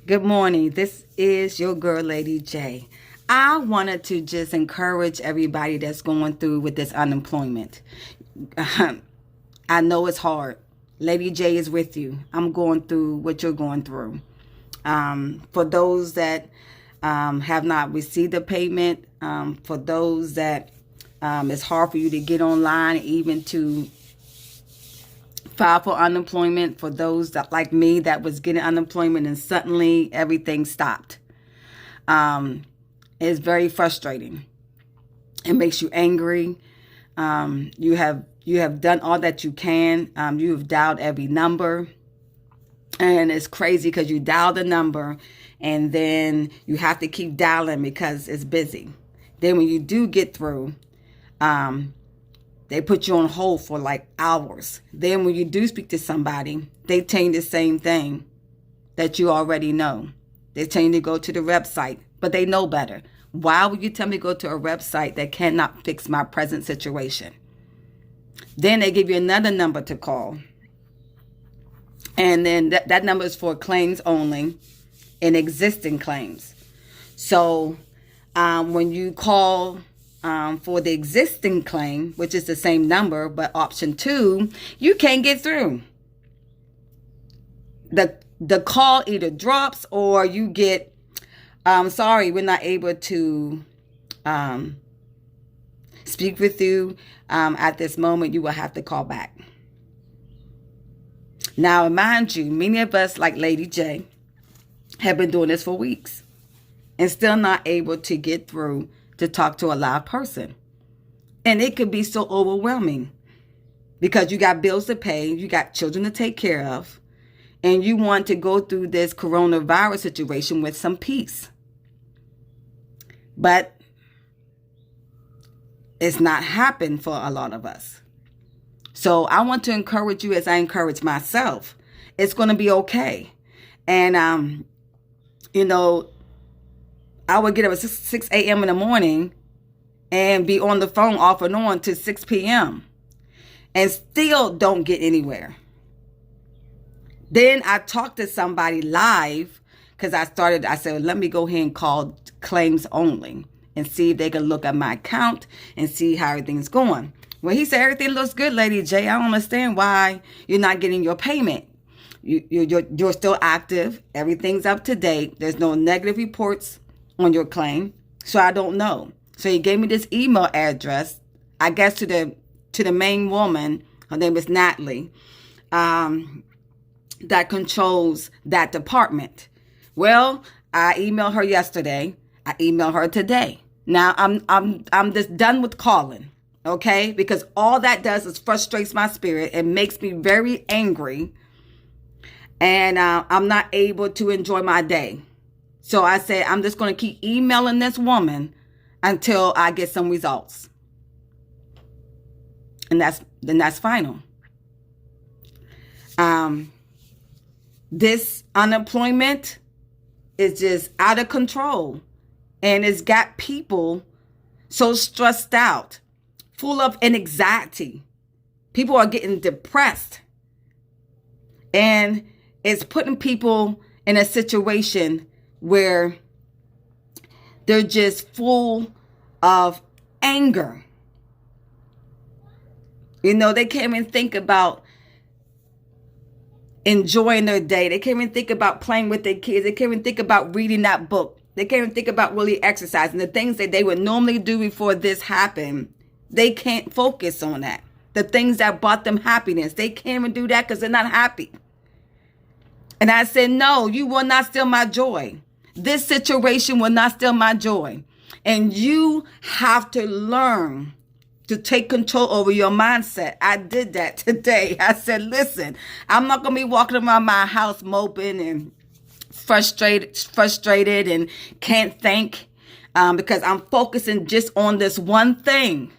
Good morning. This is your girl, Lady J. I wanted to just encourage everybody that's going through with this unemployment. I know it's hard. Lady J is with you. I'm going through what you're going through. For those that have not received the payment, for those that it's hard for you to get online, even to file for unemployment, for those that like me that was getting unemployment and suddenly everything stopped. It's very frustrating. It makes you angry. You have done all that you can. You have dialed every number, and it's crazy because you dial the number and then you have to keep dialing because it's busy. Then when you do get through, they put you on hold for like hours. Then when you do speak to somebody, they tell you the same thing that you already know. They tell you to go to the website, but they know better. Why would you tell me to go to a website that cannot fix my present situation? Then they give you another number to call. And then that number is for claims only and existing claims. So when you call for the existing claim, which is the same number, but option 2, you can't get through. The call either drops or you get, sorry, we're not able to speak with you at this moment. You will have to call back. Now, mind you, many of us, like Lady J, have been doing this for weeks and still not able to get through to talk to a live person. And it could be so overwhelming because you got bills to pay, you got children to take care of, and you want to go through this coronavirus situation with some peace. But it's not happened for a lot of us. So I want to encourage you as I encourage myself. It's going to be okay. And, I would get up at 6 a.m. in the morning and be on the phone off and on to 6 p.m. and still don't get anywhere. Then I talked to somebody live because I said, let me go ahead and call claims only and see if they can look at my account and see how everything's going. Well, he said, everything looks good, Lady J. I don't understand why you're not getting your payment. You're still active. Everything's up to date. There's no negative reports on your claim. So I don't know. So he gave me this email address, I guess to the main woman. Her name is Natalie, that controls that department. Well, I emailed her yesterday. I emailed her today. Now I'm just done with calling, okay? Because all that does is frustrates my spirit and makes me very angry, and I'm not able to enjoy my day. So I said I'm just going to keep emailing this woman until I get some results, and that's final. This unemployment is just out of control. And it's got people so stressed out, full of anxiety. People are getting depressed. And it's putting people in a situation where they're just full of anger. They can't even think about enjoying their day. They can't even think about playing with their kids. They can't even think about reading that book. They can't even think about really exercising. The things that they would normally do before this happened, they can't focus on that. The things that brought them happiness, they can't even do that because they're not happy. And I said, no, you will not steal my joy. This situation will not steal my joy. And you have to learn to take control over your mindset. I did that today. I said, listen, I'm not going to be walking around my house moping and frustrated and can't think because I'm focusing just on this one thing.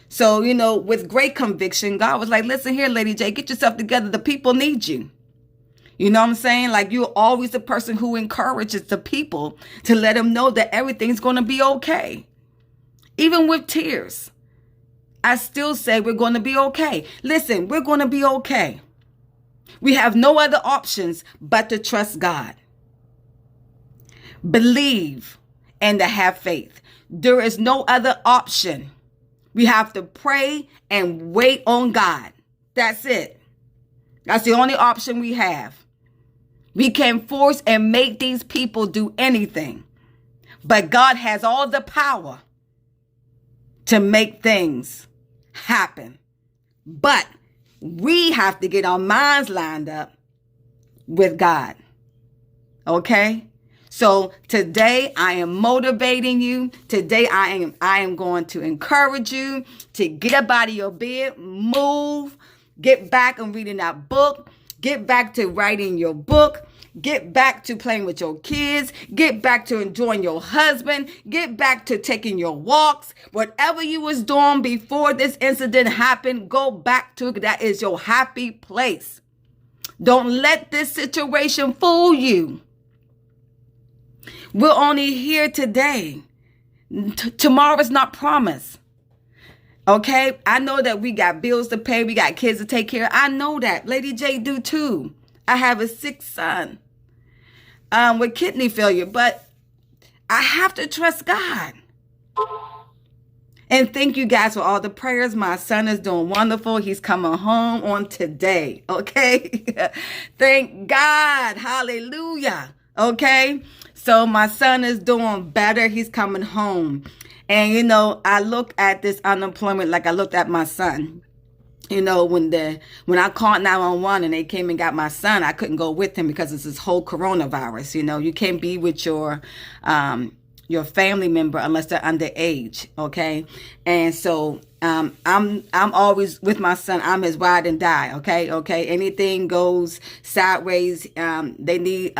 So, with great conviction, God was like, listen here, Lady J, get yourself together. The people need you. You know what I'm saying? Like, you're always the person who encourages the people to let them know that everything's going to be okay. Even with tears, I still say we're going to be okay. Listen, we're going to be okay. We have no other options but to trust God. believe, and to have faith. There is no other option. We have to pray and wait on God. That's it. That's the only option we have. We can force and make these people do anything, but God has all the power to make things happen. But we have to get our minds lined up with God. Okay? So today I am motivating you. Today I am going to encourage you to get up out of your bed, move, get back and reading that book, get back to writing your book, get back to playing with your kids, get back to enjoying your husband, get back to taking your walks. Whatever you was doing before this incident happened, go back to it. That is your happy place. Don't let this situation fool you. We're only here today. Tomorrow is not promised. Okay? I know that we got bills to pay. We got kids to take care of. I know that. Lady J do too. I have a sick son with kidney failure, but I have to trust God. And thank you guys for all the prayers. My son is doing wonderful. He's coming home on today. Okay? Thank God. Hallelujah. Okay? So my son is doing better. He's coming home. And, you know, I look at this unemployment like I looked at my son. You know, when I called 911 and they came and got my son, I couldn't go with him because it's this whole coronavirus. You know, you can't be with your family member unless they're underage. Okay. And so I'm always with my son. I'm his ride and die. Okay. Anything goes sideways. They need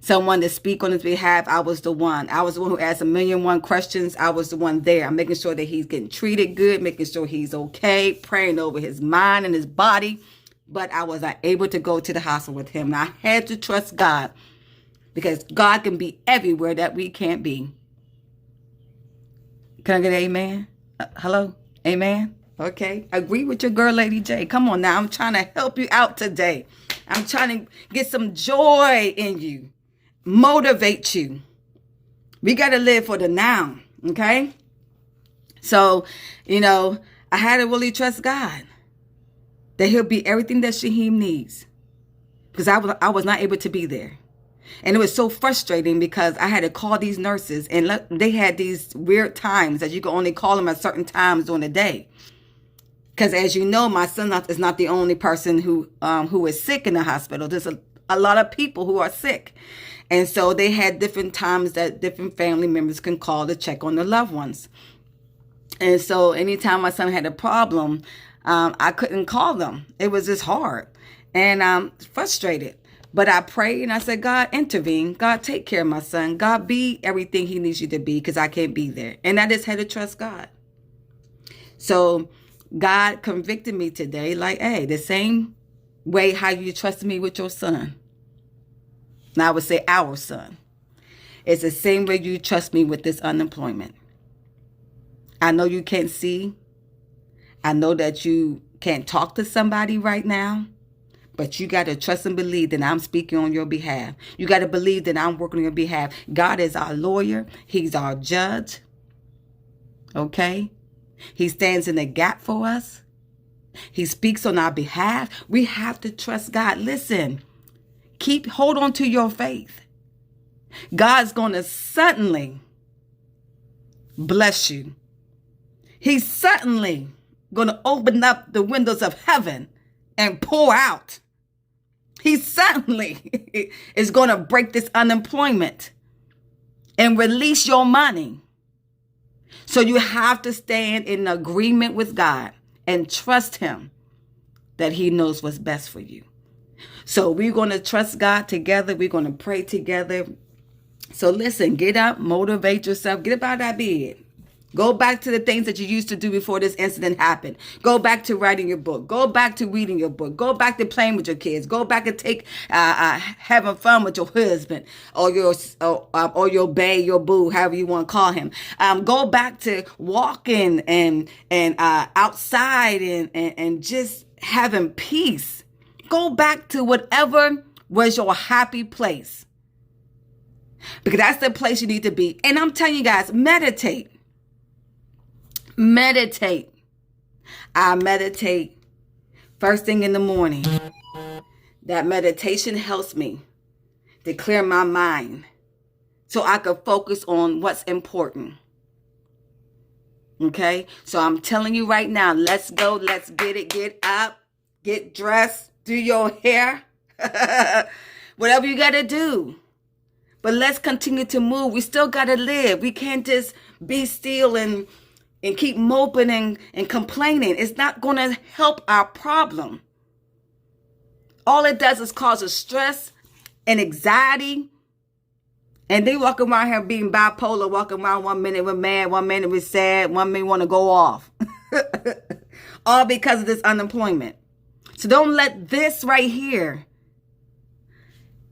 someone to speak on his behalf. I was the one. I was the one who asked 1,000,001 questions. I was the one there. I'm making sure that he's getting treated good, making sure he's okay, praying over his mind and his body. But I was not able to go to the hospital with him. And I had to trust God because God can be everywhere that we can't be. Can I get an amen? Hello? Amen? Okay. Agree with your girl, Lady J. Come on now. I'm trying to help you out today. I'm trying to get some joy in you. Motivate you. We got to live for the now, okay? So, you know, I had to really trust God that he'll be everything that Shaheem needs because I was not able to be there. And it was so frustrating because I had to call these nurses and they had these weird times that you can only call them at certain times during the day. Because as you know, my son is not the only person who is sick in the hospital. There's a lot of people who are sick. And so they had different times that different family members can call to check on their loved ones. And so anytime my son had a problem, I couldn't call them. It was just hard and I'm frustrated. But I prayed and I said, God, intervene. God, take care of my son. God, be everything he needs you to be because I can't be there. And I just had to trust God. So God convicted me today like, hey, the same way how you trusted me with your son. Now I would say our son. It's the same way you trust me with this unemployment. I know you can't see. I know that you can't talk to somebody right now. But you got to trust and believe that I'm speaking on your behalf. You got to believe that I'm working on your behalf. God is our lawyer. He's our judge. Okay? He stands in the gap for us. He speaks on our behalf. We have to trust God. Listen. Hold on to your faith. God's going to suddenly bless you. He's suddenly going to open up the windows of heaven and pour out. He suddenly is going to break this unemployment and release your money. So you have to stand in agreement with God and trust him that he knows what's best for you. So we're going to trust God together. We're going to pray together. So listen, get up, motivate yourself, get up out of that bed. Go back to the things that you used to do before this incident happened. Go back to writing your book. Go back to reading your book. Go back to playing with your kids. Go back and having fun with your husband or your bae, your boo, however you want to call him. Go back to walking and outside and just having peace. Go back to whatever was your happy place. Because that's the place you need to be. And I'm telling you guys, meditate. Meditate. I meditate first thing in the morning. That meditation helps me to clear my mind so I can focus on what's important. Okay? So I'm telling you right now, let's go. Let's get it. Get up. Get dressed. Do your hair. Whatever you got to do. But let's continue to move. We still got to live. We can't just be still and keep moping and complaining. It's not going to help our problem. All it does is cause us stress and anxiety. And they walk around here being bipolar, walking around 1 minute we're mad, 1 minute we're sad, 1 minute want to go off. All because of this unemployment. So don't let this right here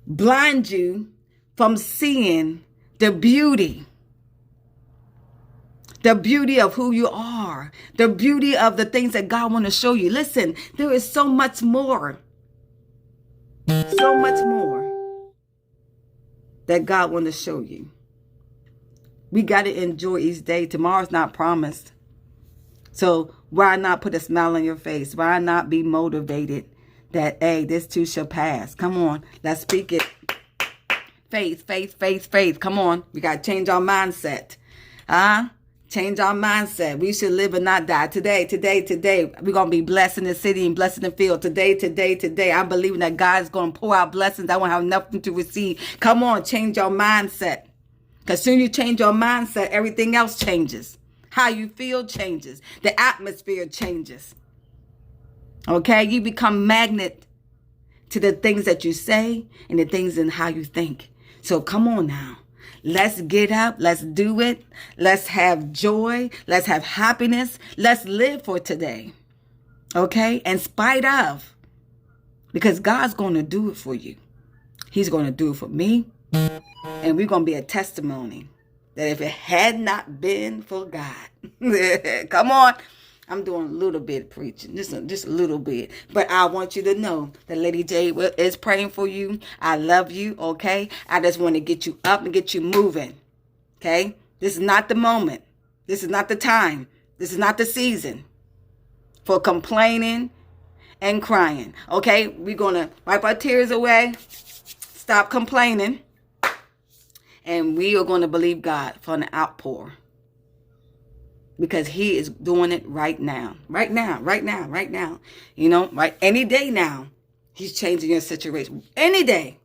blind you from seeing the beauty. The beauty of who you are. The beauty of the things that God wants to show you. Listen, there is so much more. So much more that God wants to show you. We got to enjoy each day. Tomorrow's not promised. So why not put a smile on your face? Why not be motivated that, hey, this too shall pass? Come on, let's speak it. Faith, faith, faith, faith. Come on. We got to change our mindset. Change our mindset. We should live and not die. Today. We're going to be blessed in the city and blessed in the field. Today. I believe that God's going to pour out blessings. I won't have nothing to receive. Come on, change your mindset. Because soon you change your mindset, everything else changes. How you feel changes. The atmosphere changes. Okay? You become magnet to the things that you say and the things and how you think. So come on now. Let's get up. Let's do it. Let's have joy. Let's have happiness. Let's live for today. Okay? In spite of. Because God's going to do it for you. He's going to do it for me. And we're going to be a testimony that if it had not been for God. Come on. I'm doing a little bit of preaching, just a little bit. But I want you to know that Lady J is praying for you. I love you, okay? I just want to get you up and get you moving, okay? This is not the moment. This is not the time. This is not the season for complaining and crying, okay? We're going to wipe our tears away, stop complaining, and we are going to believe God for an outpour. Because he is doing it right now. Right now. You know, right? Any day now, he's changing your situation. Any day.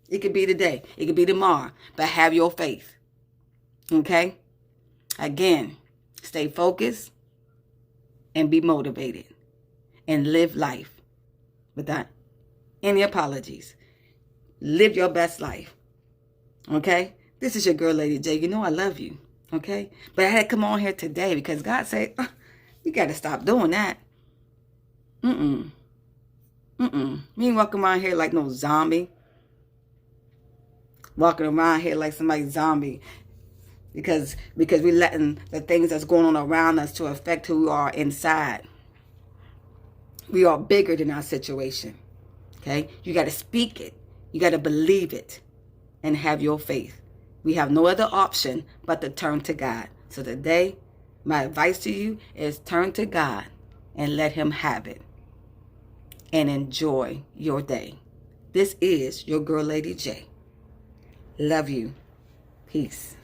It could be today. It could be tomorrow. But have your faith. Okay? Again, stay focused and be motivated. And live life without any apologies. Live your best life. Okay? This is your girl, Lady J. You know I love you. Okay? But I had to come on here today because God said, you got to stop doing that. You ain't walking around here like no zombie. Walking around here like somebody's zombie. Because we're letting the things that's going on around us to affect who we are inside. We are bigger than our situation. Okay? You got to speak it. You got to believe it. And have your faith. We have no other option but to turn to God. So today, my advice to you is turn to God and let him have it. And enjoy your day. This is your girl, Lady J. Love you. Peace.